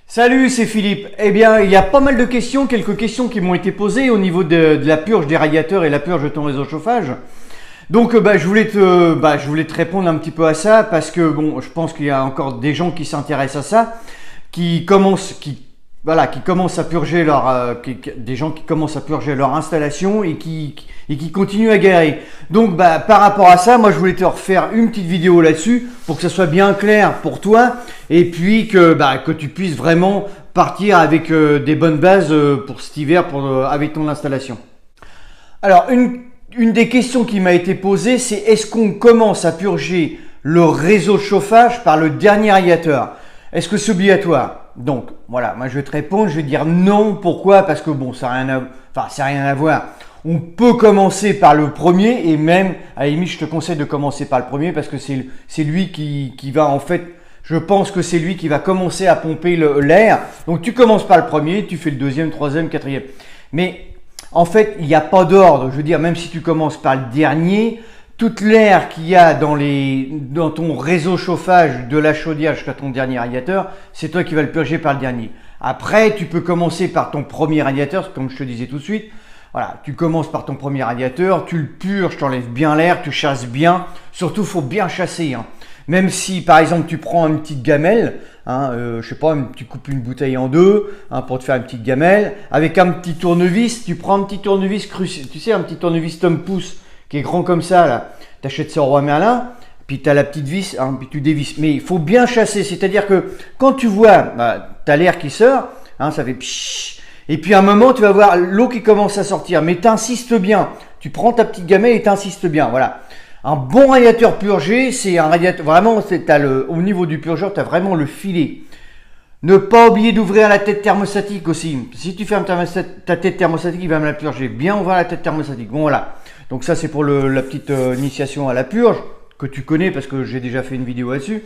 Salut, c'est Philippe. Eh bien, il y a pas mal de questions, quelques questions qui m'ont été posées au niveau de la purge des radiateurs et la purge de ton réseau de chauffage. Donc, je voulais te répondre un petit peu à ça parce que bon, je pense qu'il y a encore des gens qui s'intéressent à ça, qui commencent à purger des gens qui commencent à purger leur installation et qui continuent à galérer. Donc, par rapport à ça, moi, je voulais te refaire une petite vidéo là-dessus pour que ça soit bien clair pour toi et puis que tu puisses vraiment partir avec des bonnes bases pour cet hiver avec ton installation. Alors, une des questions qui m'a été posée, c'est est-ce qu'on commence à purger le réseau de chauffage par le dernier radiateur? Est-ce que c'est obligatoire? Donc voilà, moi je vais te répondre, je vais dire non. Pourquoi? Parce que bon, ça n'a rien à voir. On peut commencer par le premier et même, à la limite, je te conseille de commencer par le premier parce que c'est lui qui va en fait, je pense que c'est lui qui va commencer à pomper l'air. Donc tu commences par le premier, tu fais le deuxième, troisième, quatrième. Mais en fait, il n'y a pas d'ordre. Je veux dire, même si tu commences par le dernier, toute l'air qu'il y a dans ton réseau chauffage de la chaudière jusqu'à ton dernier radiateur, c'est toi qui vas le purger par le dernier. Après, tu peux commencer par ton premier radiateur, comme je te disais tout de suite. Voilà, tu commences par ton premier radiateur, tu le purges, tu enlèves bien l'air, tu chasses bien. Surtout, il faut bien chasser. Même si, par exemple, tu prends une petite gamelle, je sais pas, tu coupes une bouteille en deux pour te faire une petite gamelle, avec un petit tournevis, tu prends un petit tournevis tu sais, un petit tournevis Tom Pouce, qui est grand comme ça, là. Tu achètes ça au Roi Merlin, puis tu as la petite vis, puis tu dévisses. Mais il faut bien chasser, c'est-à-dire que quand tu vois, tu as l'air qui sort, ça fait pshhh, et puis à un moment, tu vas voir l'eau qui commence à sortir, mais tu insistes bien. Tu prends ta petite gamelle et tu insistes bien, voilà. Un bon radiateur purgé, c'est un radiateur, vraiment, au niveau du purgeur, tu as vraiment le filet. Ne pas oublier d'ouvrir la tête thermostatique aussi. Si tu fermes ta tête thermostatique, il va me la purger. Bien ouvrir la tête thermostatique. Bon, voilà. Donc ça, c'est pour la petite initiation à la purge, que tu connais parce que j'ai déjà fait une vidéo là-dessus.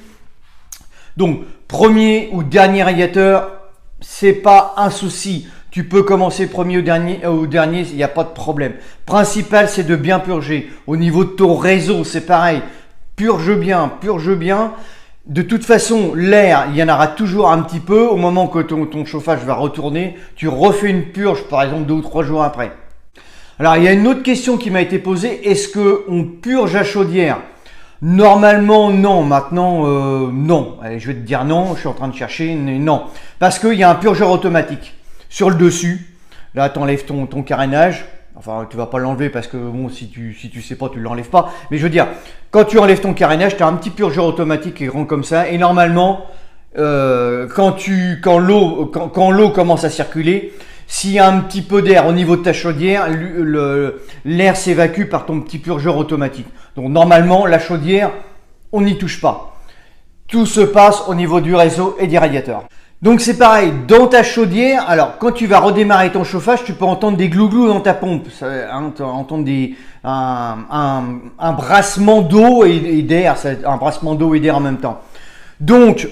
Donc, premier ou dernier radiateur, c'est pas un souci. Tu peux commencer premier ou dernier, il n'y a pas de problème. Principal, c'est de bien purger. Au niveau de ton réseau, c'est pareil. Purge bien, purge bien. De toute façon, l'air, il y en aura toujours un petit peu. Au moment que ton chauffage va retourner, tu refais une purge, par exemple 2 ou 3 jours après. Alors, il y a une autre question qui m'a été posée. Est-ce qu'on purge à chaudière? Normalement, non. Maintenant, non. Allez, je vais te dire non. Je suis en train de chercher. Non. Parce qu'il y a un purgeur automatique sur le dessus. Là, tu enlèves ton carénage. Enfin, tu vas pas l'enlever parce que bon, si tu sais pas, tu ne l'enlèves pas. Mais je veux dire, quand tu enlèves ton carénage, tu as un petit purgeur automatique qui est grand comme ça. Et normalement, quand l'eau commence à circuler, s'il y a un petit peu d'air au niveau de ta chaudière, l'air s'évacue par ton petit purgeur automatique. Donc normalement, la chaudière, on n'y touche pas. Tout se passe au niveau du réseau et des radiateurs. Donc c'est pareil, dans ta chaudière, alors quand tu vas redémarrer ton chauffage, tu peux entendre des glouglous dans ta pompe. Tu vas entendre un brassement d'eau et d'air, un brassement d'eau et d'air en même temps. Donc,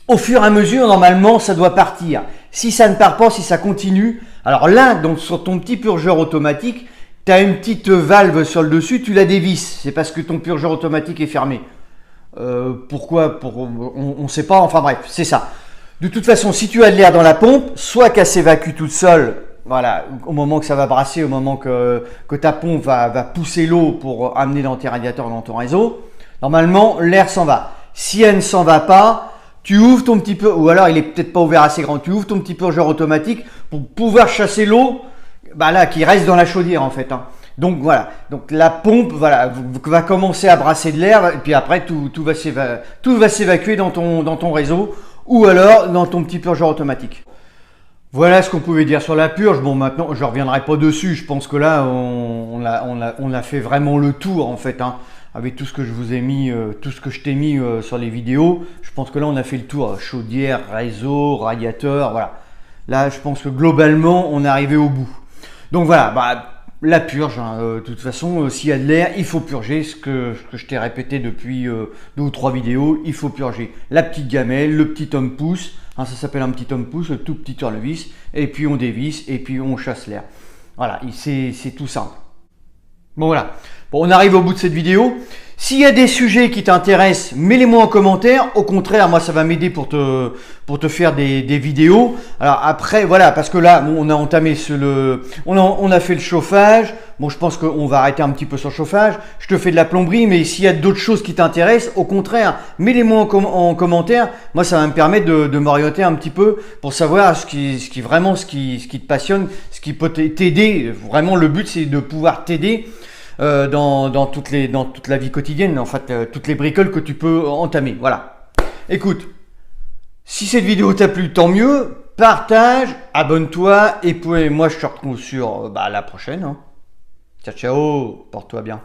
au fur et à mesure, normalement, ça doit partir. Si ça ne part pas, si ça continue, alors là, donc sur ton petit purgeur automatique, tu as une petite valve sur le dessus, tu la dévisses. C'est parce que ton purgeur automatique est fermé. Pourquoi? On ne sait pas, enfin bref, c'est ça. De toute façon, si tu as de l'air dans la pompe, soit qu'elle s'évacue toute seule, voilà, au moment que ça va brasser, au moment que ta pompe va pousser l'eau pour amener dans tes radiateurs, dans ton réseau, normalement, l'air s'en va. Si elle ne s'en va pas, tu ouvres ton petit peu, ou alors il est peut-être pas ouvert assez grand, tu ouvres ton petit purgeur automatique pour pouvoir chasser l'eau, qui reste dans la chaudière en fait. Donc voilà, donc la pompe va commencer à brasser de l'air et puis après tout va s'évacuer dans ton réseau ou alors dans ton petit purgeur automatique. Voilà ce qu'on pouvait dire sur la purge. Bon, maintenant je ne reviendrai pas dessus, je pense que là on a fait vraiment le tour en fait. Avec tout ce que je vous ai mis, tout ce que je t'ai mis sur les vidéos, je pense que là on a fait le tour. Chaudière, réseau, radiateur, voilà. Là je pense que globalement on est arrivé au bout. Donc voilà, la purge, de toute façon, s'il y a de l'air, il faut purger, ce que je t'ai répété depuis 2 ou 3 vidéos, il faut purger la petite gamelle, le petit homme pouce, ça s'appelle un petit homme pouce, le tout petit tournevis, et puis on dévisse, et puis on chasse l'air. Voilà, c'est tout simple. Bon voilà, Bon, on arrive au bout de cette vidéo. S'il y a des sujets qui t'intéressent, mets-les-moi en commentaire. Au contraire, moi, ça va m'aider pour te faire des vidéos. Alors après, voilà, parce que là, bon, on a entamé on a fait le chauffage. Bon, je pense qu'on va arrêter un petit peu sur le chauffage. Je te fais de la plomberie, mais s'il y a d'autres choses qui t'intéressent, au contraire, mets-les-moi en commentaire. Moi, ça va me permettre de m'orienter un petit peu pour savoir ce qui te passionne, ce qui peut t'aider. Vraiment, le but, c'est de pouvoir t'aider dans toute la vie quotidienne, en fait, toutes les bricoles que tu peux entamer. Voilà. Écoute, si cette vidéo t'a plu, tant mieux. Partage, abonne-toi et puis moi je te retrouve sur la prochaine. Hein. Ciao, ciao, porte-toi bien.